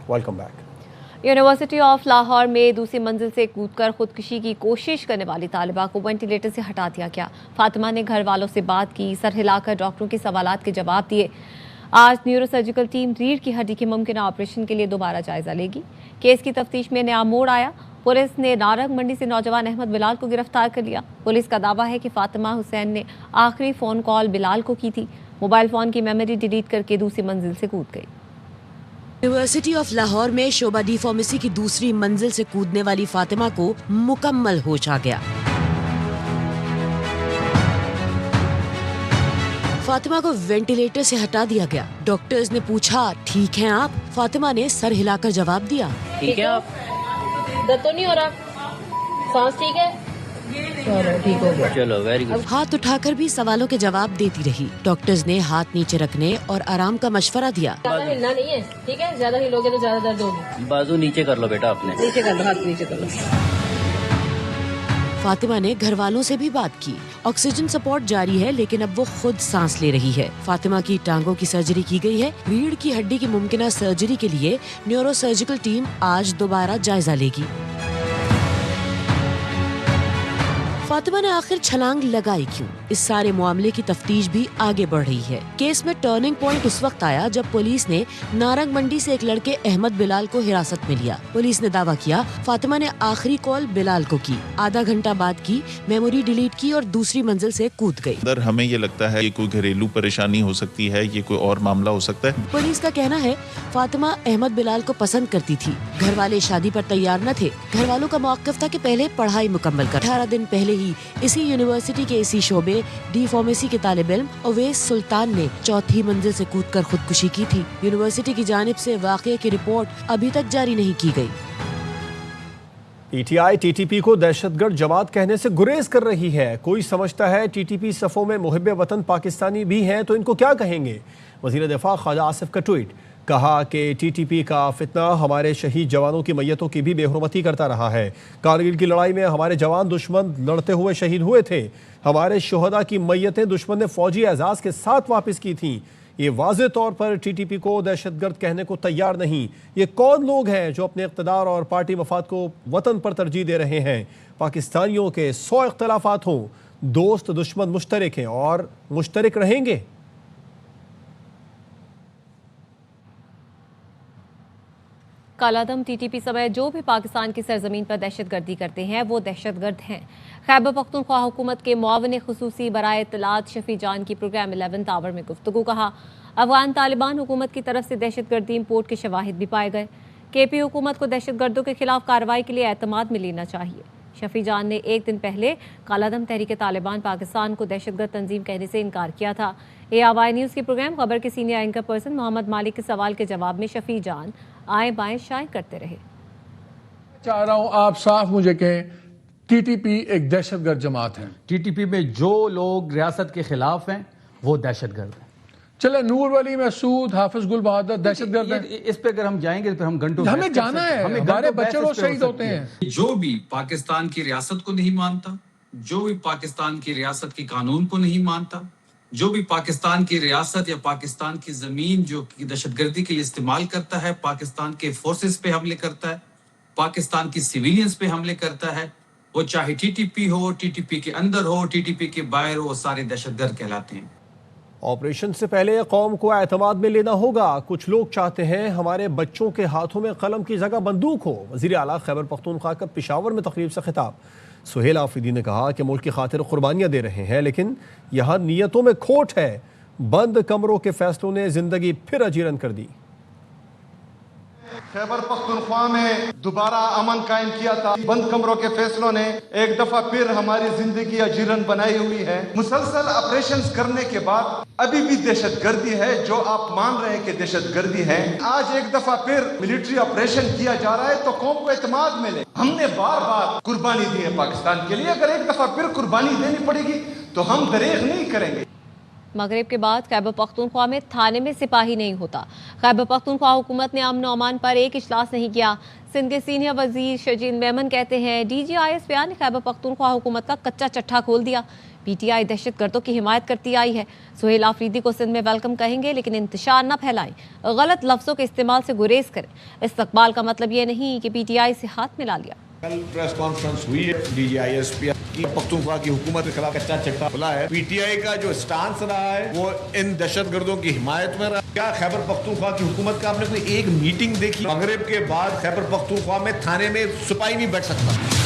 Welcome back. University of Lahore में दूसरी मंजिल से कूदकर खुदकुशी की कोशिश करने वाली तालिबा को वेंटिलेटर से हटा दिया गया। फातिमा ने घर वालों से बात की, सर हिलाकर डॉक्टरों के सवालात के जवाब दिए। आज न्यूरोसर्जिकल टीम रीढ़ की हड्डी के मुमकिन ऑपरेशन के लिए दोबारा जायजा लेगी। केस की तफ्तीश में नया मोड़ आया। पुलिस ने नारंग मंडी से नौजवान अहमद बिलाल को गिरफ्तार कर लिया। पुलिस का दावा है कि फातिमा हुसैन ने आखिरी फ़ोन कॉल बिलाल को की थी। मोबाइल फ़ोन की मेमोरी डिलीट करके दूसरी मंजिल से कूद गई। यूनिवर्सिटी ऑफ लाहौर में शोबा डी फार्मेसी की दूसरी मंजिल से कूदने वाली फातिमा को मुकम्मल होश आ गया। फातिमा को वेंटिलेटर से हटा दिया गया। डॉक्टर्स ने पूछा, ठीक हैं आप? फातिमा ने सर हिलाकर जवाब दिया, ठीक है आप? दर्द तो नहीं हो रहा? सांस ठीक है? चलो ठीक हो गया। चलो वेरी गुड। हाथ उठाकर भी सवालों के जवाब देती रही। डॉक्टर्स ने हाथ नीचे रखने और आराम का मशवरा दिया। ज्यादा हिलना नहीं है, ठीक है? ज्यादा हिलोगे तो ज्यादा दर्द होगी। बाजू नीचे कर लो बेटा, अपने नीचे कर लो, हाथ नीचे कर लो। फातिमा ने घर वालों से भी बात की। ऑक्सीजन सपोर्ट जारी है, लेकिन अब वो खुद सांस ले रही है। फातिमा की टांगों की सर्जरी की गई है। रीढ़ की हड्डी की मुमकिना सर्जरी के लिए न्यूरोसर्जिकल टीम आज दोबारा जायजा लेगी। फातिमा ने आखिर छलांग लगाई क्यों? इस सारे मामले की तफ्तीश भी आगे बढ़ रही है। केस में टर्निंग पॉइंट उस वक्त आया जब पुलिस ने नारंग मंडी से एक लड़के अहमद बिलाल को हिरासत में लिया। पुलिस ने दावा किया फातिमा ने आखिरी कॉल बिलाल को की, आधा घंटा बाद की, मेमोरी डिलीट की और दूसरी मंजिल से कूद गई। अंदर हमें ये लगता है ये कोई घरेलू परेशानी हो सकती है, ये कोई और मामला हो सकता है। पुलिस का कहना है फातिमा अहमद बिलाल को पसंद करती थी। घर वाले शादी पर तैयार न थे। घर वालों का मौक़िफ़ था कि पहले पढ़ाई मुकम्मल कर। 18 दिन पहले ही इसी यूनिवर्सिटी के इसी शोबे डी फार्मेसी के तालिब इल्म अवैस सुल्तान ने चौथी मंजिल से कूदकर खुदकुशी की थी। यूनिवर्सिटी की जानिब से वाक़ये की रिपोर्ट अभी तक जारी नहीं की गई। पीटीआई टीटीपी को दहशतगर्द जमात कहने से गुरेज कर रही है। कोई समझता है टीटीपी सफ़ों में मुहिब्बे वतन पाकिस्तानी भी हैं, तो इनको क्या कहेंगे? वज़ीर दिफ़ा ख्वाजा आसिफ का ट्वीट, कहा कि टीटीपी का फितना हमारे शहीद जवानों की मैयतों की भी बेहुरमती करता रहा है। कारगिल की लड़ाई में हमारे जवान दुश्मन लड़ते हुए शहीद हुए थे। हमारे शोहदा की मैयतें दुश्मन ने फौजी एजाज़ के साथ वापस की थीं। ये वाज़े तौर पर टीटीपी को दहशतगर्द कहने को तैयार नहीं। ये कौन लोग हैं जो अपने इक़्तिदार और पार्टी मफाद को वतन पर तरजीह दे रहे हैं? पाकिस्तानियों के 100 इख्तलाफात हों, दोस्त दुश्मन मुश्तरक हैं और मुश्तरक रहेंगे। कालादम टीटीपी समेत जो भी पाकिस्तान की सरजमीन पर दहशतगर्दी करते हैं वो दहशतगर्द हैं। खैबर पख्तूनख्वा हुकूमत के मुआविन खुसूसी बराए इत्तलात शफी जान की प्रोग्राम 11th आवर में गुफ्तगू, कहा अफगान तालिबान हुकूमत की तरफ से दहशतगर्दी इम्पोर्ट के शवाहिद भी पाए गए। केपी हुकूमत को दहशतगर्दों के खिलाफ कार्रवाई के लिए एतमाद में लेना चाहिए। शफी जान ने एक दिन पहले कालादम तहरीक तालिबान पाकिस्तान को दहशतगर्द तंजीम कहने से इनकार किया था। ARY न्यूज़ की प्रोग्राम खबर के सीनियर एंकर पर्सन मोहम्मद मालिक के सवाल के जवाब में शफी जान आए बाएं शाएं करते रहे। चाह रहा हूं आप साफ मुझे कहें, टीटीपी एक दहशतगर्द जमात है। टीटीपी में जो लोग रियासत के खिलाफ हैं वो दहशतगर्द हैं। चले नूर वली मसूद, हाफिज गुल बहादुर दहशतगर्द हैं। इस पे अगर हम जाएंगे तो फिर हम घंटों हमें जाना है, हमारे बच्चे लोग शहीद होते हैं। जो भी पाकिस्तान की रियासत को नहीं मानता, जो भी पाकिस्तान की रियासत के कानून को नहीं मानता, जो भी पाकिस्तान की रियासत या पाकिस्तान की जमीन जो दहशतगर्दी के लिए इस्तेमाल करता है, पाकिस्तान के फोर्सेस पे हमले करता है, पाकिस्तान की सिविलियंस पे हमले करता है, वो चाहे टीटीपी हो, टीटीपी के अंदर हो, टीटीपी के बाहर हो, सारे दहशतगर्द कहलाते हैं। ऑपरेशन से पहले कौम को एतमाद में लेना होगा। कुछ लोग चाहते हैं हमारे बच्चों के हाथों में कलम की जगह बंदूक हो। वज़ीर आला खैबर पख्तूनख्वा का पेशावर में तकरीब से खिताब। सुहेल आफरीदी ने कहा कि मुल्क की खातिर कुर्बानियाँ दे रहे हैं, लेकिन यहाँ नीयतों में खोट है। बंद कमरों के फैसलों ने जिंदगी फिर अजीरन कर दी। खैबर पख्तूनख्वा में दोबारा अमन कायम किया था। बंद कमरों के फैसलों ने एक दफा फिर हमारी जिंदगी अजीरन बनाई हुई है। मुसलसल ऑपरेशंस करने के बाद अभी भी दहशतगर्दी है, जो आप मान रहे हैं कि दहशतगर्दी है। आज एक दफा फिर मिलिट्री ऑपरेशन किया जा रहा है, तो कौम को एतमाद मिले। हमने बार बार कुर्बानी दी है पाकिस्तान के लिए, अगर एक दफा फिर कुर्बानी देनी पड़ेगी तो हम दरेग नहीं करेंगे। मगरिब के बाद खैबर पख्तूनख्वा में थाने में सिपाही नहीं होता। खैबर पख्तूनख्वा हुकूमत ने अमन अमान पर एक इजलास नहीं किया। सिंध के सीनियर वजीर शजीन मेमन कहते हैं DGIS बयान ने खैबर पख्तूनख्वा हुकूमत का कच्चा चट्ठा खोल दिया। PTI दहशतगर्दों की हिमायत करती आई है। सुहेल आफरीदी को सिंध में वेलकम कहेंगे, लेकिन इंतशार न फैलाएं, गलत लफ्जों के इस्तेमाल से गुरेज करें। इस्तकबाल का मतलब ये नहीं कि PTI से हाथ मिला लिया। कल प्रेस कॉन्फ्रेंस हुई है, DGISP की पख्तूनख्वा की हुकूमत के खिलाफ कच्चा चिट्ठा खुला है। PTI का जो स्टांस रहा है वो इन दहशतगर्दों की हिमायत में रहा। क्या खैबर पख्तूनख्वा की हुकूमत का आपने कोई एक मीटिंग देखी? मगरिब के बाद खैबर पख्तूनख्वा में थाने में सिपाही नहीं बैठ सकता।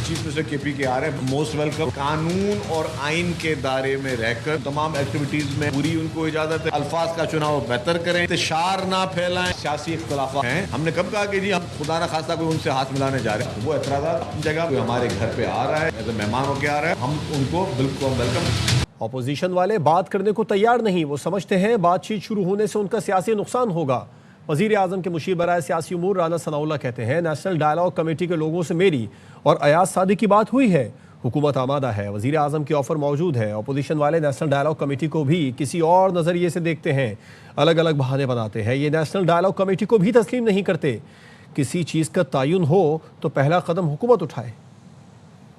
चीफ मिनिस्टर KP के आ रहे हैं, मोस्ट वेलकम। कानून और आइन के दायरे में रहकर तमाम एक्टिविटीज में पूरी उनको इजाजत है। अल्फाज का चुनाव बेहतर करें, इंतशार ना फैलाएं। सियासी इख्तलाफ हैं, हमने कब कहा कि जी हम खुदा न खास्ता कोई उनसे हाथ मिलाने जा रहे हैं। वो एतराज़ात अपनी जगह, कोई हमारे घर पे आ रहा है, एज ए मेहमान होके आ रहा है, हम उनको बिल्कुल वेलकम। ऑपोजिशन वाले बात करने को तैयार नहीं। वो समझते हैं बातचीत शुरू होने से उनका सियासी नुकसान होगा। वज़ीर आज़म के मुशीर बराए सियासी उमूर राना सनाउल्लाह कहते हैं, नेशनल डायलॉग कमेटी के लोगों से मेरी और अयाज सादी की बात हुई है, हुकूमत आमादा है, वज़ीर आज़म की ऑफ़र मौजूद है। अपोजिशन वाले नेशनल डायलॉग कमेटी को भी किसी और नज़रिए से देखते हैं, अलग अलग बहाने बनाते हैं। ये नेशनल डायलॉग कमेटी को भी तस्लीम नहीं करते। किसी चीज़ का तयन हो तो पहला कदम हुकूमत उठाए।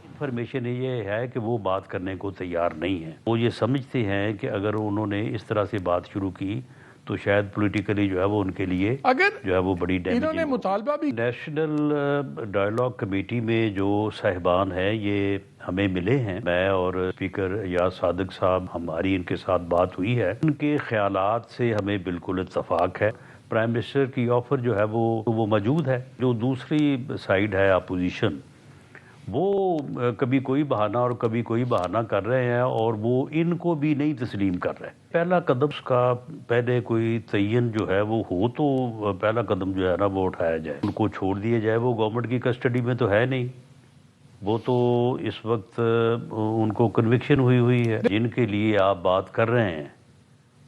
इन्फॉर्मेशन ये है कि वो बात करने को तैयार नहीं है। वो ये समझते हैं कि अगर उन्होंने इस तरह से बात शुरू की तो शायद पॉलिटिकली जो है वो उनके लिए अगर जो है वो बड़ी इन्होंने मुतालबा भी नेशनल डायलॉग कमेटी में जो साहिबान है ये हमें मिले हैं। मैं और स्पीकर याद सादिक साहब, हमारी इनके साथ बात हुई है। उनके ख्यालात से हमें बिल्कुल इत्तफाक है। प्राइम मिनिस्टर की ऑफर जो है वो मौजूद है। जो दूसरी साइड है अपोजिशन, वो कभी कोई बहाना और कभी कोई बहाना कर रहे हैं और वो इनको भी नहीं तस्लीम कर रहे। पहला कदम का पहले कोई तयन जो है वो हो तो पहला कदम जो है ना वो उठाया जाए, उनको छोड़ दिया जाए। वो गवर्नमेंट की कस्टडी में तो है नहीं, वो तो इस वक्त उनको कन्विक्शन हुई है। जिनके लिए आप बात कर रहे हैं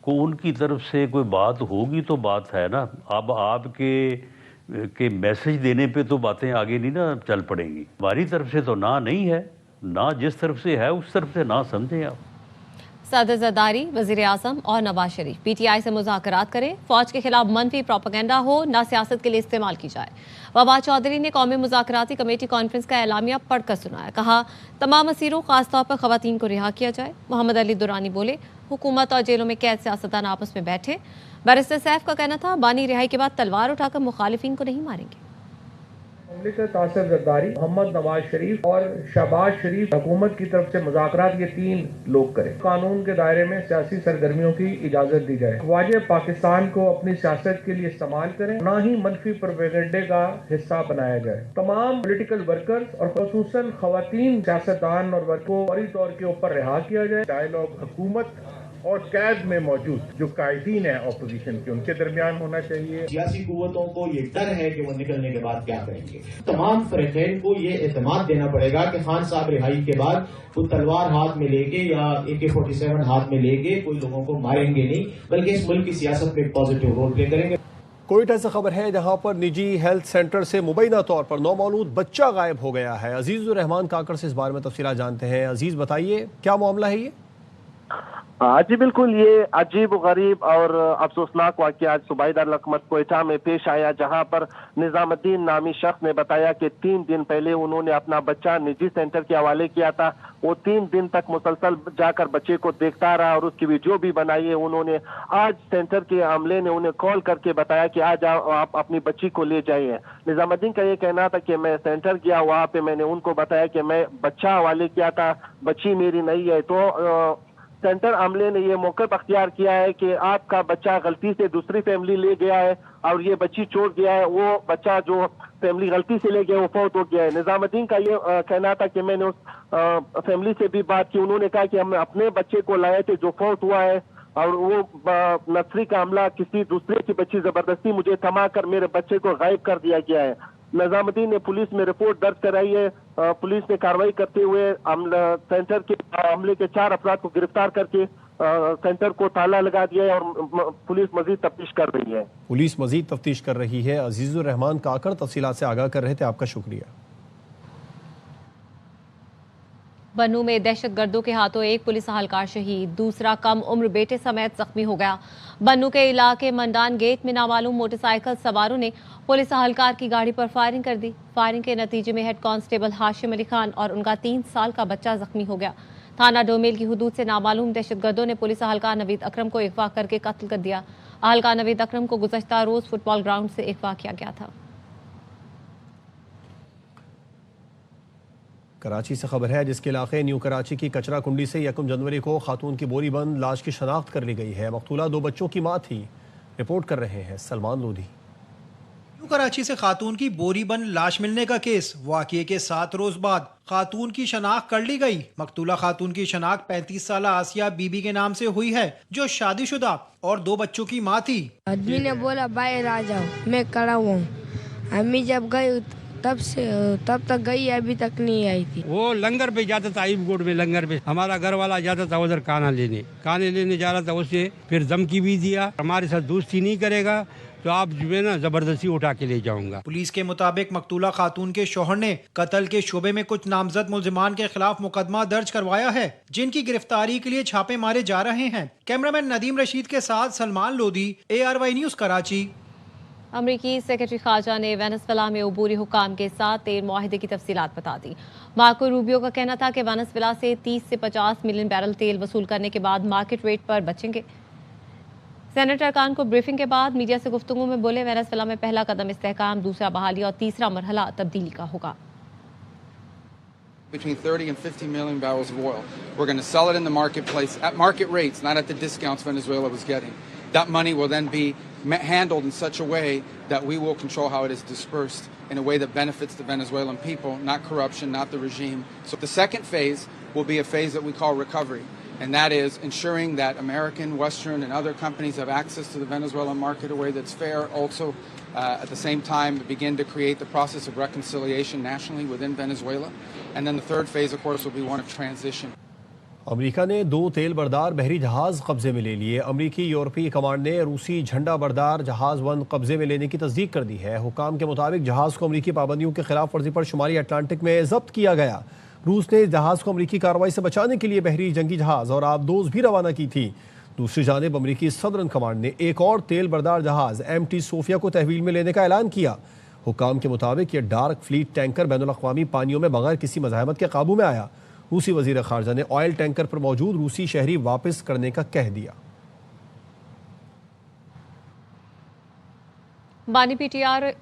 को उनकी तरफ से कोई बात होगी तो बात है ना। अब आपके मैसेज देने पे तो बातें आगे नहीं ना चल पड़ेंगी। हमारी तरफ से तो ना नहीं है, ना जिस तरफ से है उस तरफ से ना समझें आप। सदर ज़रदारी, वज़ीर आज़म और नवाज शरीफ PTI से मुज़ाकरात करें। फ़ौज के खिलाफ मनफी प्रोपेगेंडा हो ना सियासत के लिए इस्तेमाल की जाए। वबा चौधरी ने कौमी मुज़ाकराती कमेटी कॉन्फ्रेंस का एलामिया पढ़कर सुनाया। कहा तमाम असीरों खासतौर पर ख़वातीन को रिहा किया जाए। मोहम्मद अली दुरानी बोले हुकूमत और जेलों में कैद सियासतदान आपस में बैठे। बैरिस्टर सैफ का कहना था बानी रिहाई के बाद तलवार उठाकर मुखालिफिन को नहीं मारेंगे। मुमलिकत आसिफ जरदारी, मोहम्मद नवाज शरीफ और शहबाज शरीफ हुकूमत की तरफ से मुज़ाकरात ये 3 लोग करें। कानून के दायरे में सियासी सरगर्मियों की इजाजत दी जाए। ख्वाजा पाकिस्तान को अपनी सियासत के लिए इस्तेमाल करें, ना ही मनफी प्रोपेगेंडे का हिस्सा बनाया जाए। तमाम पॉलिटिकल वर्कर्स और खुसूसन खवातीन सियासतदान और वर्ग को फौरी तौर के ऊपर रिहा किया जाए। डायलॉग हुकूमत और कैद में मौजूद जो कायदीन है ऑपोजिशन के, उनके दरमियान होना चाहिए। सियासी कुव्वतों को ये डर है कि वो निकलने के बाद क्या करेंगे। तमाम फरीकैन को ये एतमाद देना पड़ेगा कि खान साहब रिहाई के बाद वो तलवार हाथ में लेके या AK-47 हाथ में लेके कोई लोगों को मारेंगे नहीं, बल्कि इस मुल्क की सियासत में एक पॉजिटिव रोल प्ले करेंगे। कोयटा से खबर है जहां पर निजी हेल्थ सेंटर से मुबैना तौर पर नौमौलूद बच्चा गायब हो गया है। अजीजुर रहमान काकड़ से इस बारे में तफसीलात जानते हैं। अजीज बताइए क्या मामला है ये? जी बिल्कुल, ये अजीब गरीब और अफसोसनाक वाक़या आज सूबाई दारुल-हुकूमत कोयटा में पेश आया, जहां पर निजामुद्दीन नामी शख्स ने बताया कि 3 दिन पहले उन्होंने अपना बच्चा निजी सेंटर के हवाले किया था। वो 3 दिन तक मुसलसल जाकर बच्चे को देखता रहा और उसकी वीडियो भी बनाई है उन्होंने। आज सेंटर के अमले ने उन्हें कॉल करके बताया कि आज आप अपनी बच्ची को ले जाइए। निजामुद्दीन का ये कहना था कि मैं सेंटर गया, वहाँ पे मैंने उनको बताया कि मैं बच्चा हवाले किया था, बच्ची मेरी नहीं है। तो सेंटर अमले ने ये मौका अख्तियार किया है कि आपका बच्चा गलती से दूसरी फैमिली ले गया है और ये बच्ची छोड़ गया है। वो बच्चा जो फैमिली गलती से ले गया वो फौत हो गया है। निजामुद्दीन का ये कहना था कि मैंने उस फैमिली से भी बात की। उन्होंने कहा कि हम अपने बच्चे को लाए थे जो फौत हुआ है और वो नर्सरी का अमला किसी दूसरे की बच्ची जबरदस्ती मुझे थमा कर मेरे बच्चे को गायब कर दिया गया है। निजामुद्दीन ने पुलिस में रिपोर्ट दर्ज कराई है। पुलिस ने कार्रवाई करते हुए सेंटर के हमले के 4 अफराद को गिरफ्तार करके सेंटर को ताला लगा दिया है और पुलिस मजीद तफ्तीश कर रही है। पुलिस मजीद तफ्तीश कर रही है। अजीजुर रहमान काकड़ तफसीलात से आगाह कर रहे थे, आपका शुक्रिया। बन्नू में दहशतगर्दों के हाथों एक पुलिस अहलकार शहीद, दूसरा कम उम्र बेटे समेत जख्मी हो गया। बन्नू के इलाके मंडान गेट में नामालूम मोटरसाइकिल सवारों ने पुलिस अहलकार की गाड़ी पर फायरिंग कर दी। फायरिंग के नतीजे में हेड कांस्टेबल हाशिम अली खान और उनका 3 साल का बच्चा जख्मी हो गया। थाना डोमेल की हुदूद से नामालूम दहशतगर्दों ने पुलिस अहलकार नवीद अकरम को अगवा करके कत्ल कर दिया। अहलकार नवीद अकरम को गुज़श्ता रोज फुटबॉल ग्राउंड से अगवा किया गया था। कराची से खबर है जिसके इलाके न्यू कराची की कचरा कुंडी से 1 जनवरी को खातून की बोरी बंद लाश की शनाख्त कर ली गई है। मकतूला 2 बच्चों की मां थी। रिपोर्ट कर रहे हैं सलमान लोधी। न्यू कराची से खातून की बोरी बंद लाश मिलने का केस, वाक़ये के 7 रोज बाद खातून की शनाख्त कर ली गई। मकतूला खातून की शनाख्त 35 साल आसिया बीबी के नाम से हुई है, जो शादीशुदा और 2 बच्चों की माँ थी। आदमी ने बोला बाहर आ जाओ, मैं खड़ा हुआ हूँ। अम्मी जब गई तब तक गई, अभी तक नहीं आई थी। वो लंगर पे जाता था, आइब गोड में लंगर पे हमारा घर वाला जाता था उधर काने लेने जा रहा था। उसे फिर धमकी भी दिया, हमारे साथ दोस्ती नहीं करेगा तो आप जो है ना जबरदस्ती उठा के ले जाऊंगा। पुलिस के मुताबिक मकतूला खातून के शौहर ने कत्ल के शोबे में कुछ नामजद मुल्जिमान के खिलाफ मुकदमा दर्ज करवाया है, जिनकी गिरफ्तारी के लिए छापे मारे जा रहे हैं। कैमरामैन नदीम रशीद के साथ सलमान लोधी, ARY न्यूज कराची। अमरीकी सेक्रेटरी खारजा ने वेनेजुएला में अबूरी हुकाम के साथ तेल मुआहिदे की तफसीलात बता दी। मार्को रूबियो का कहना था कि वेनेजुएला से 30 से 50 मिलियन बैरल तेल वसूल करने के बाद मार्केट रेट पर बचेंगे। सेनेट अरकान को ब्रीफिंग के बाद मीडिया से गुफ्तगू में बोले, वेनेजुएला में पहला कदम इस्तेहकाम, दूसरा बहाली और तीसरा मरहला तब्दीली का होगा। Between 30 and 50 million barrels of oil. We're going to sell it in the marketplace at market rates, not at the discounts Venezuela was getting. That money will then be handled in such a way that we will control how it is dispersed in a way that benefits the Venezuelan people, not corruption, not the regime. So the second phase will be a phase that we call recovery, and that is ensuring that American, Western, and other companies have access to the Venezuelan market in a way that's fair. Also, at the same time, begin to create the process of reconciliation nationally within Venezuela. And then the third phase, of course, will be one of transition. America ने 2 तेल बरदार बहरी जहाज कब्जे में ले लिए। अमेरिकी यूरोपीय कमांड ने रूसी झंडा बरदार जहाज 1 कब्जे में लेने की तस्दीक कर दी है। हुकाम के मुताबिक जहाज को अमेरिकी पाबंदियों के खिलाफ वर्जी पर शुमाली अटलांटिक में जब्त किया गया। रूस ने जहाज को अमेरिकी कार्रवाई से बचाने के लिए बहरी जंगी जहाज और आबदोज भी रवाना की थी। दूसरी जानिब अमेरिकी सदरन कमांड ने एक और तेल बरदार जहाज MT सोफिया को तहवील में लेने का ऐलान किया। हुकाम के मुताबिक ये डार्क फ्लीट टैंकर बैनुल-अक़वामी पानियों में बगैर किसी मज़ाहमत के काबू में आया। रूसी वज़ीर ख़ारजा ने ऑयल टैंकर पर मौजूद रूसी शहरी वापस करने का कह दिया। बानी PTR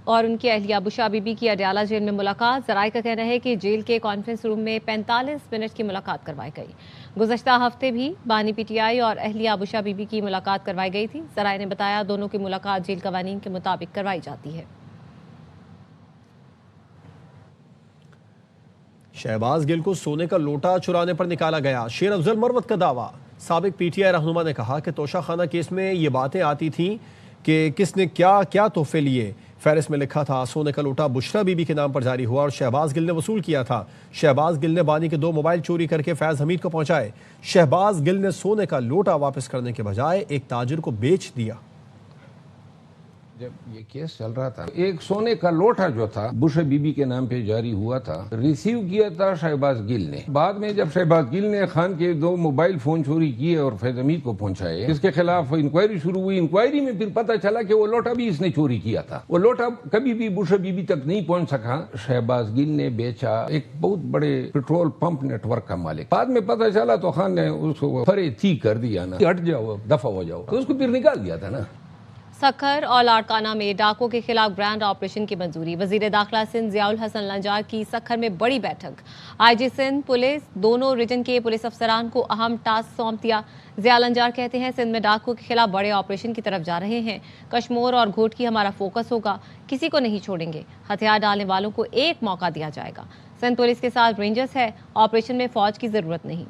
और उनकी अहलिया बुशा बीबी की अडयाला जेल में मुलाकात। ज़राए का कहना है कि जेल के कॉन्फ्रेंस रूम में 45 मिनट की मुलाकात करवाई गई। गुज़श्ता हफ्ते भी बानी PTI और अहलिया बुशा बीबी की मुलाकात करवाई गई थी। ज़राए ने बताया दोनों की मुलाकात जेल कवानीन के मुताबिक करवाई जाती है। शहबाज गिल को सोने का लोटा चुराने पर निकाला गया। शेर अफजल मरवत का दावा। साबिक PTI रहनुमा ने कहा कि तोशाखाना केस में ये बातें आती थीं कि किसने क्या क्या तोहफे लिए। फहरिस्त में लिखा था सोने का लोटा बुशरा बीबी के नाम पर जारी हुआ और शहबाज गिल ने वसूल किया था। शहबाज गिल ने बानी के 2 मोबाइल चोरी करके फैज हमीद को पहुंचाए। शहबाज गिल ने सोने का लोटा वापस करने के बजाय एक ताजिर को बेच दिया। जब ये केस चल रहा था, एक सोने का लोटा जो था बुश बीबी के नाम पे जारी हुआ था, रिसीव किया था शहबाज गिल ने। बाद में जब शहबाज गिल ने खान के 2 मोबाइल फोन चोरी किए और फैज हमीद को पहुंचाए, इसके खिलाफ इंक्वायरी शुरू हुई। इंक्वायरी में फिर पता चला कि वो लोटा भी इसने चोरी किया था। वो लोटा कभी भी बुश बीबी तक नहीं पहुंच सका। शहबाज गिल ने बेचा एक बहुत बड़े पेट्रोल पंप नेटवर्क का मालिक। बाद में पता चला तो खान ने उसको फरे थी कर दिया ना, हट जाओ, दफा हो जाओ, तो उसको फिर निकाल दिया था ना। सखर और लाड़काना में डाकों के खिलाफ ग्रैंड ऑपरेशन की मंजूरी। वजीर दाखिला सिंध ज़ियाउल हसन लंजार की सखर में बड़ी बैठक। IG सिंध पुलिस दोनों रीजन के पुलिस अफसरान को अहम टास्क सौंप दिया। ज़िया लंजार कहते हैं सिंध में डाकों के खिलाफ बड़े ऑपरेशन की तरफ जा रहे हैं। कश्मीर और घोटकी हमारा फोकस होगा, किसी को नहीं छोड़ेंगे। हथियार डालने वालों को एक मौका दिया जाएगा। सिंध पुलिस के साथ रेंजर्स है, ऑपरेशन में फौज की जरूरत नहीं।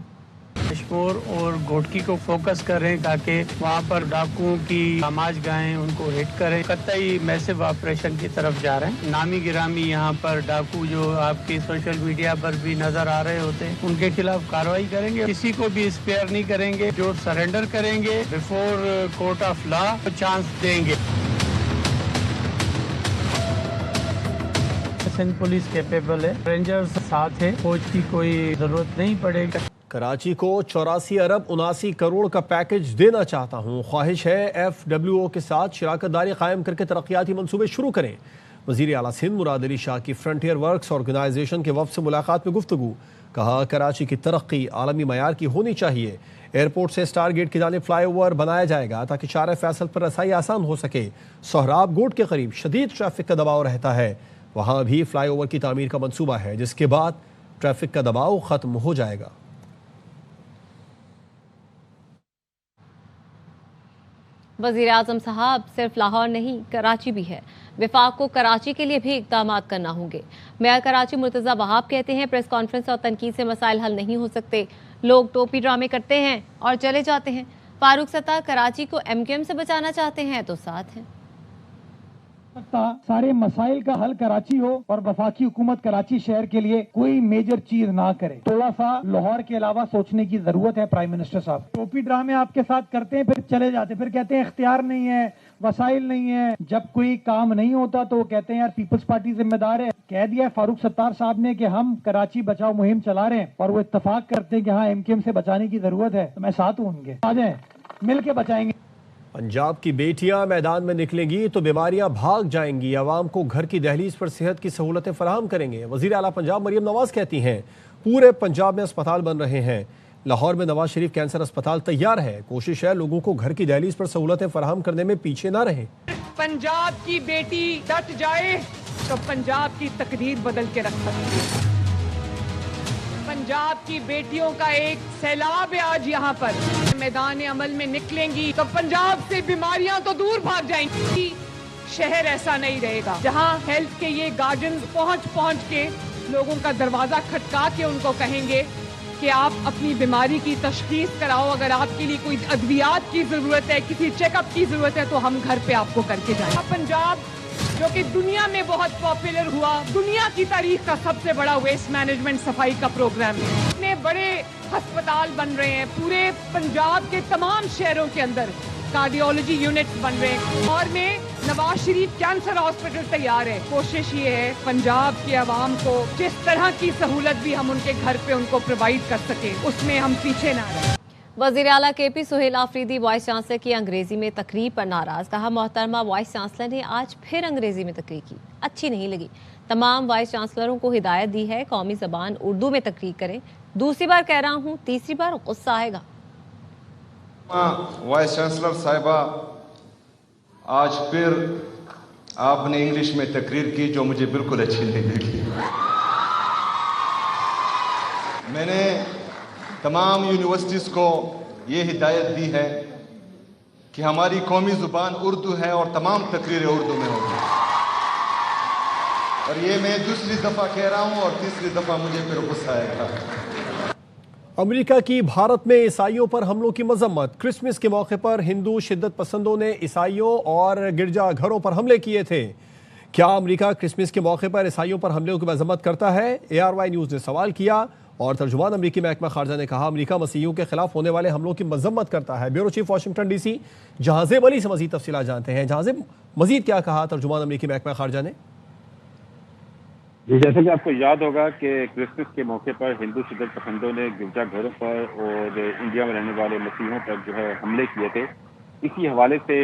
कश्मीर और घोटकी को फोकस करें ताकि वहाँ पर डाकुओं की आमाज गाएं, उनको हिट करें। कतई मैसिव ऑपरेशन की तरफ जा रहे हैं। नामी गिरामी यहाँ पर डाकू जो आपके सोशल मीडिया पर भी नजर आ रहे होते हैं, उनके खिलाफ कार्रवाई करेंगे। किसी को भी स्पेयर नहीं करेंगे। जो सरेंडर करेंगे before court of law chance देंगे। 100% पुलिस कैपेबल है, रेंजर्स साथ है, फौज की कोई जरूरत नहीं पड़ेगी। कराची को 84 अरब 79 करोड़ का पैकेज देना चाहता हूँ। ख्वाहिश है FWO के साथ शराकत दारी कायम करके तरक्याती मनसूबे शुरू करें। वज़ीर आला सिंध मुराद अली शाह की फ्रंटियर वर्क्स ऑर्गेनाइजेशन के वफ़द से मुलाकात में गुफ्तगू। कहा कराची की तरक्की आलमी मयार की होनी चाहिए। एयरपोर्ट से स्टार गेट की जानिब फ्लाईओवर बनाया जाएगा ताकि शार फैसल पर रसाई आसान हो सके। सोहराब गोट के करीब शदीद ट्रैफिक का दबाव रहता है, वहाँ भी फ्लाईओवर की तामीर का मंसूबा है जिसके बाद ट्रैफिक का दबाव ख़त्म हो जाएगा। वज़ीर आज़म साहब सिर्फ लाहौर नहीं कराची भी है, विफाक को कराची के लिए भी इक़दाम करना होंगे। मेयर कराची मुर्तज़ा वहाब कहते हैं प्रेस कॉन्फ्रेंस और तनकीद से मसाइल हल नहीं हो सकते, लोग टोपी ड्रामे करते हैं और चले जाते हैं। फारूक सत्तार कराची को MQM से बचाना चाहते हैं तो साथ हैं। सारे मसाइल का हल कराची हो और वफाकी हुकूमत कराची शहर के लिए कोई मेजर चीज ना करे। थोड़ा सा लाहौर के अलावा सोचने की जरूरत है। प्राइम मिनिस्टर साहब टोपी ड्रामे आपके साथ करते हैं, फिर चले जाते हैं, फिर कहते हैं इख्तियार नहीं है, वसाइल नहीं है। जब कोई काम नहीं होता तो वो कहते हैं यार पीपल्स पार्टी जिम्मेदार है। कह दिया फारूक सत्तार साहब ने कि हम कराची बचाओ मुहिम चला रहे हैं और वो इत्तफाक करते हैं कि हाँ MQM से बचाने की जरूरत है, तो मैं साथ हूँ उनके। आ जाए मिल के बचाएंगे। पंजाब की बेटियां मैदान में निकलेंगी तो बीमारियां भाग जाएंगी। आवाम को घर की दहलीज पर सेहत की सहूलतें फराहम करेंगे। वज़ीर आला पंजाब मरियम नवाज कहती हैं पूरे पंजाब में अस्पताल बन रहे हैं। लाहौर में नवाज शरीफ कैंसर अस्पताल तैयार है। कोशिश है लोगों को घर की दहलीज पर सहूलतें फराहम करने में पीछे ना रहे। पंजाब की बेटी डट जाए तो पंजाब की तकदीर बदल के रख सकती है। पंजाब की बेटियों का एक सैलाब है आज यहाँ पर। मैदान अमल में निकलेंगी तो पंजाब से बीमारियां तो दूर भाग जाएंगी। शहर ऐसा नहीं रहेगा जहाँ हेल्थ के ये गार्जियंस पहुँच के लोगों का दरवाजा खटका के उनको कहेंगे कि आप अपनी बीमारी की तशखीस कराओ। अगर आपके लिए कोई अद्वियात की जरूरत है, किसी चेकअप की जरूरत है तो हम घर पे आपको करके जाएंगे। पंजाब जो कि दुनिया में बहुत पॉपुलर हुआ, दुनिया की तारीख का सबसे बड़ा वेस्ट मैनेजमेंट सफाई का प्रोग्राम है। इतने बड़े अस्पताल बन रहे हैं पूरे पंजाब के तमाम शहरों के अंदर, कार्डियोलॉजी यूनिट्स बन रहे हैं और में नवाज शरीफ कैंसर हॉस्पिटल तैयार है। कोशिश ये है पंजाब की आवाम को जिस तरह की सहूलत भी हम उनके घर पे उनको प्रोवाइड कर सके उसमें हम पीछे ना रहें। वज़ीर आला KP Suhail Afridi vice chancellor की अंग्रेजी में तकरीर पर नाराज। कहा मोहतरमा वाइस चांसलर ने आज फिर अंग्रेजी में तकरीर की, अच्छी नहीं लगी। तमाम वाइस चांसलरों को हिदायत दी है कौमी ज़बान उर्दू में तकरीर करें। दूसरी बार कह रहा हूँ, तीसरी बार गुस्सा आएगा। वाइस चांसलर साहिबा आज फिर आपने इंग्लिश में तकरीर की जो मुझे बिल्कुल अच्छी नहीं लगी। मैंने तमाम यूनिवर्सिटीज़ को ये हिदायत दी है कि हमारी कौमी ज़ुबान उर्दू है और तमाम तकरीरें उर्दू में होगी। और ये मैं दूसरी दफ़ा कह रहा हूँ और तीसरी दफ़ा मुझे फिर गुस्सा आएगा। अमेरिका की भारत में ईसाइयों पर हमलों की मजम्मत। क्रिसमस के मौके पर हिंदू शिद्दत पसंदों ने ईसाइयों और गिरजाघरों पर हमले किए थे। क्या अमेरिका क्रिसमस के मौके पर ईसाइयों पर हमलों की मजम्मत करता है? ARY न्यूज़ ने सवाल किया और तर्जुमान अमरीकी महकमा खारजा ने कहा अमेरिका मसीहियों के खिलाफ होने वाले हमलों की मजम्मत करता है। Bureau chief Washington DC Jahanzeb Ali से मजीद तफसीलात जानते हैं। जहाज़ेब, मजीद क्या कहा तर्जुमान अमरीकी महकमा खारजा ने? जी, जैसे कि आपको याद होगा कि क्रिसमस के मौके पर हिंदू शिद्दत पसंदों ने गिरजाघरों पर और इंडिया में रहने वाले मसीहों पर जो है हमले किए थे। इसी हवाले से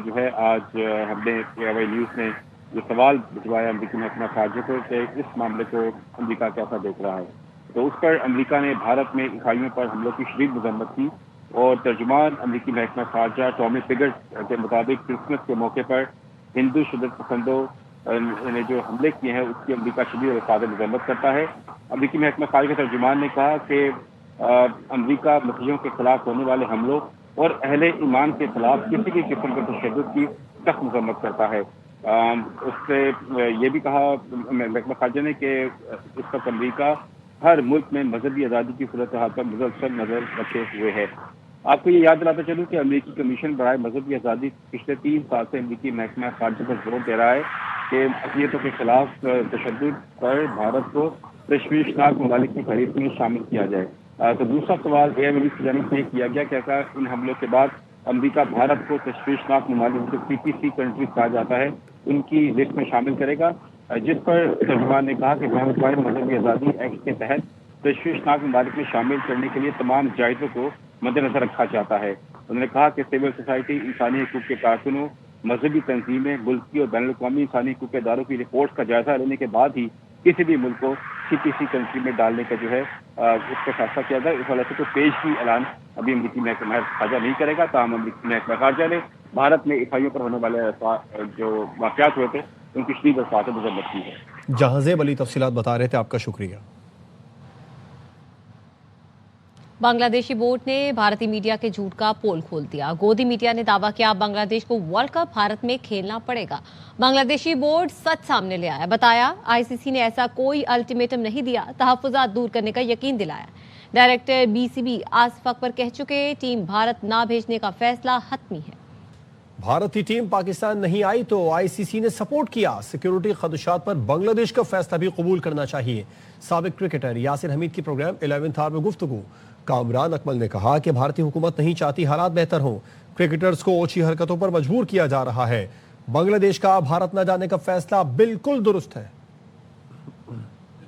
जो है आज हमने ARY न्यूज़ ने जो सवाल भिजवाया अमरीकी महकमा खारजा को कि इस मामले को अमरीका कैसा देख रहा है। तो उस पर अमरीका ने भारत में ईसाइयों पर हमलों की शदीद मजम्मत की और तर्जुमान अमरीकी महकमा खारजा टॉमी पिगर्ट के मुताबिक क्रिसमस के मौके पर हिंदू शिद्दत पसंदों ने जो हमले किए हैं उसकी अमरीका शदीद और सादे मजम्मत करता है। अमरीकी महकमा खारजा के तर्जुमान ने कहा कि अमरीका मसीहियों के खिलाफ होने वाले हमलों और अहले ईमान के खिलाफ किसी भी किस्म के तशद्दुद की सख्त मजम्मत करता है। उससे ये भी कहा महकमा खारजा ने कि इस वक्त अमरीका हर मुल्क में मजहबी आज़ादी की सूरत हाल पर मुसलसल नजर रखे हुए है। आपको ये याद दिलाता चलूँ कि अमरीकी कमीशन बराए मजहबी आज़ादी पिछले 3 साल से अमरीकी महकमा खारजा पर जोर दे रहा है कि अक़लियतों के खिलाफ तशद्दुद पर भारत को तशवीशनाक ममालिक की फहरिस्त में शामिल किया जाए। तो दूसरा सवाल ARY की जानिब से किया गया कि क्या इन हमलों के बाद अमरीका भारत को तशवीशनाक ममालिक जो PPC कंट्रीज कहा जाता है उनकी लिस्ट में शामिल करेगा। जिस पर तर्जुमान ने कहा कि बैन अल-अक़वामी मजहबी आज़ादी एक्ट के तहत तशवीशनाक ममालिक में शामिल करने के लिए तमाम जायज़ों को मद्देनजर रखा जाता है। उन्होंने कहा कि सिविल सोसाइटी, इंसानी हकूक़ के कारकुनों, मजहबी तंजीमें, मुल्की और बैन अल-अक़वामी इंसानी हकूक़ के इदारों की रिपोर्ट का जायजा लेने के बाद ही किसी भी मुल्क को CPC कंट्री में डालने का जो है उसका फैसला किया जाए। इस वजह से कोई पेशगी ऐलान अभी अमरीकी महकमा खारजा नहीं करेगा। ताहम अमरीकी महकमा खारजा ने भारत में ईसाइयों पर होने वाले जो वाक़यात हुए थे उनकी शदीद दरख्वास्त नजर रखी है। जहांज़ेब अली तफसीलात बता रहे थे, आपका शुक्रिया। बांग्लादेशी बोर्ड ने भारतीय मीडिया के झूठ का पोल खोल दिया। गोदी मीडिया ने दावा किया बांग्लादेश को वर्ल्ड कप भारत में खेलना पड़ेगा। बांग्लादेशी बोर्ड सच सामने ले आया, बताया ICC ने ऐसा कोई अल्टीमेटम नहीं दिया, तहफ़्फ़ुज़ात दूर करने का यकीन दिलाया। डायरेक्टर BCB आसिफ अकबर कह चुके टीम भारत ना भेजने का फैसला हतमी है। भारतीय टीम पाकिस्तान नहीं आई तो ICC ने सपोर्ट किया। सिक्योरिटी खदशात पर बांग्लादेश का फैसला भी कबूल करना चाहिए। साबिक क्रिकेटर यासिर हमीद की प्रोग्राम 11th आवर में गुफ्तगू। कामरान अकमल ने कहा कि भारतीय हुकूमत नहीं चाहती हालात बेहतर हों, क्रिकेटर्स को ओछी हरकतों पर मजबूर किया जा रहा है। बांग्लादेश का भारत न जाने का फैसला बिल्कुल दुरुस्त है।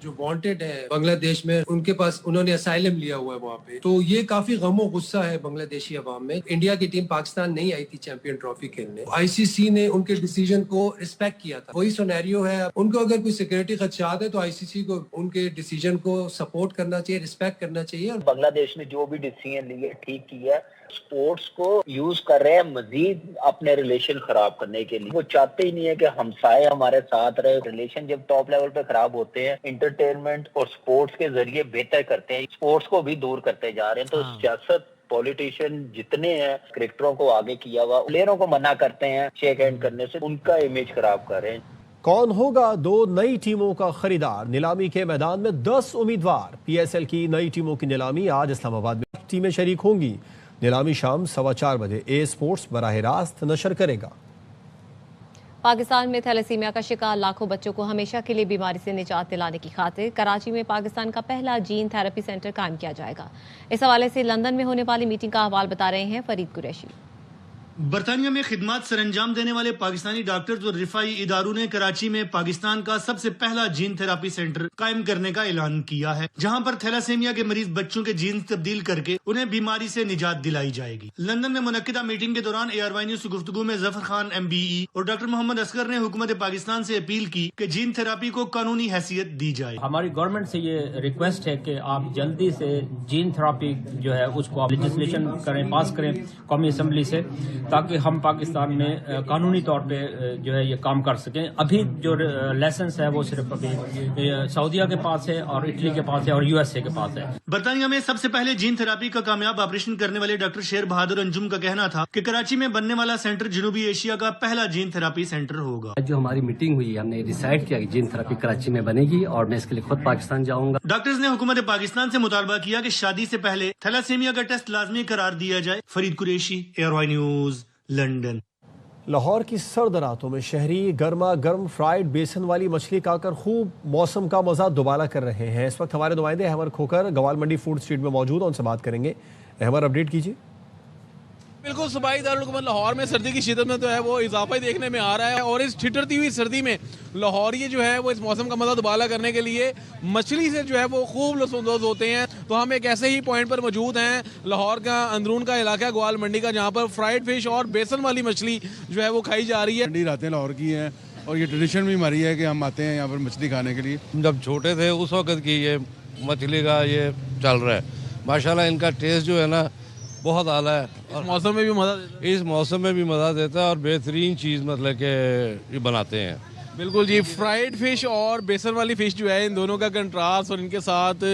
जो वांटेड है बांग्लादेश में, उनके पास उन्होंने असाइलम लिया हुआ है वहाँ पे, तो ये काफी गमो गुस्सा है बांग्लादेशी अवाम में। इंडिया की टीम पाकिस्तान नहीं आई थी चैंपियन ट्रॉफी खेलने, ICC ने उनके डिसीजन को रिस्पेक्ट किया था। वही सिनेरियो है, उनको अगर कोई सिक्योरिटी खदशात है तो ICC को उनके डिसीजन को सपोर्ट करना चाहिए, रिस्पेक्ट करना चाहिए। बांग्लादेश ने जो भी डिसीजन लिए ठीक किया। स्पोर्ट्स को यूज कर रहे हैं मजीद अपने रिलेशन खराब करने के लिए। वो चाहते ही नहीं है कि हमसाए हमारे साथ रहे। रिलेशन जब टॉप लेवल पे खराब होते हैं, एंटरटेनमेंट और स्पोर्ट्स के जरिए बेहतर करते हैं, स्पोर्ट्स को भी दूर करते जा रहे हैं। तो सियासत, पॉलिटिशियन जितने हैं क्रिकेटरों को आगे किया हुआ, प्लेयरों को मना करते हैं शेक हैंड करने से, उनका इमेज खराब कर रहे हैं। कौन होगा 2 नई टीमों का खरीदार? नीलामी के मैदान में 10 उम्मीदवार। PSL की नई टीमों की नीलामी आज इस्लामाबाद में टीमें शरीक होंगी। नीलामी शाम 4:15 बजे A स्पोर्ट्स बराह रास्त नशर करेगा। पाकिस्तान में थैलेसीमिया का शिकार लाखों बच्चों को हमेशा के लिए बीमारी से निजात दिलाने की खातिर कराची में पाकिस्तान का पहला जीन थेरेपी सेंटर कायम किया जाएगा। इस हवाले से लंदन में होने वाली मीटिंग का अहवाल बता रहे हैं फरीद कुरैशी। बरतानिया में खिदमत सरंजाम देने वाले पाकिस्तानी डॉक्टर्स और रिफाई इदारों ने कराची में पाकिस्तान का सबसे पहला जीन थेरापी सेंटर कायम करने का ऐलान किया है, जहां पर थैलासेमिया के मरीज बच्चों के जीन तब्दील करके उन्हें बीमारी से निजात दिलाई जाएगी। लंदन में मुनक्किदा मीटिंग के दौरान ARY न्यूज़ से गुफ्तगू में जफर खान MBE और डॉक्टर मोहम्मद असगर ने हुकूमत पाकिस्तान से अपील की कि जीन थेरापी को कानूनी हैसियत दी जाए। हमारी गवर्नमेंट से ये रिक्वेस्ट है कि आप जल्दी से जीन थेरापी जो है उसको आप लेजिस्लेशन करें, पास करें कौमी असम्बली से, ताकि हम पाकिस्तान में कानूनी तौर पे जो है ये काम कर सकें। अभी जो लाइसेंस है वो सिर्फ अभी सऊदीया के पास है और इटली के पास है और USA के पास है। बरतानिया में सबसे पहले जीन थेरापी का कामयाब ऑपरेशन करने वाले डॉक्टर शेर बहादुर अंजुम का कहना था कि कराची में बनने वाला सेंटर जनूबी एशिया का पहला जीन थेरापी सेंटर होगा। जो हमारी मीटिंग हुई, हमने डिसाइड किया कि जीन थेरापी कराची में बनेगी और मैं इसके लिए खुद पाकिस्तान जाऊंगा। डॉक्टर्स ने हुकूमत पाकिस्तान से मुतालबा किया कि शादी से पहले थैलासेमिया का टेस्ट लाजमी करार दिया जाए। Farid Qureshi, ARY news, London. Lahore की सर्द रातों में शहरी गर्मा गर्म फ्राइड बेसन वाली मछली खाकर खूब मौसम का मजा दुबारा कर रहे हैं। इस वक्त हमारे नुमाइंदे अहमर खोकर गवाल मंडी फूड स्ट्रीट में मौजूद हैं, उनसे बात करेंगे। अहमर, अपडेट कीजिए। बिल्कुल, सूबाई दारुल हुकूमत लाहौर में सर्दी की शिद्दत में तो है वो इजाफा ही देखने में आ रहा है, और इस ठिठुरती हुई सर्दी में लाहौरी जो है वो इस मौसम का मजा दुबारा करने के लिए मछली से जो है वो खूब लुत्फ़अंदोज़ होते हैं। तो हम एक ऐसे ही पॉइंट पर मौजूद हैं, लाहौर का अंदरून का इलाका ग्वाल मंडी का, जहाँ पर फ्राइड फिश और बेसन वाली मछली जो है वो खाई जा रही है। मंडी रातें लाहौर की हैं और ये ट्रेडिशन भी हमारी है कि हम आते हैं यहाँ पर मछली खाने के लिए। जब छोटे थे उस वक्त की ये मछली का ये चल रहा है। माशाल्लाह इनका टेस्ट जो है ना बहुत आला है, और मौसम में भी मज़ा देता है। इस मौसम में भी मज़ा देता है और बेहतरीन चीज़ मतलब के ये बनाते हैं। बिल्कुल जी, फ्राइड फिश और बेसन वाली फिश जो है, इन दोनों का कंट्रास्ट और इनके साथ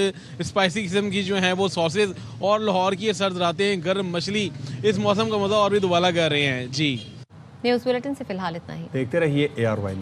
स्पाइसी किस्म की जो है वो सॉसेज और लाहौर की सर्द रातें गर्म मछली इस मौसम का मज़ा और भी दुबारा कर रहे हैं। जी, न्यूज़ बुलेटिन से फिलहाल इतना ही। देखते रहिए ARY।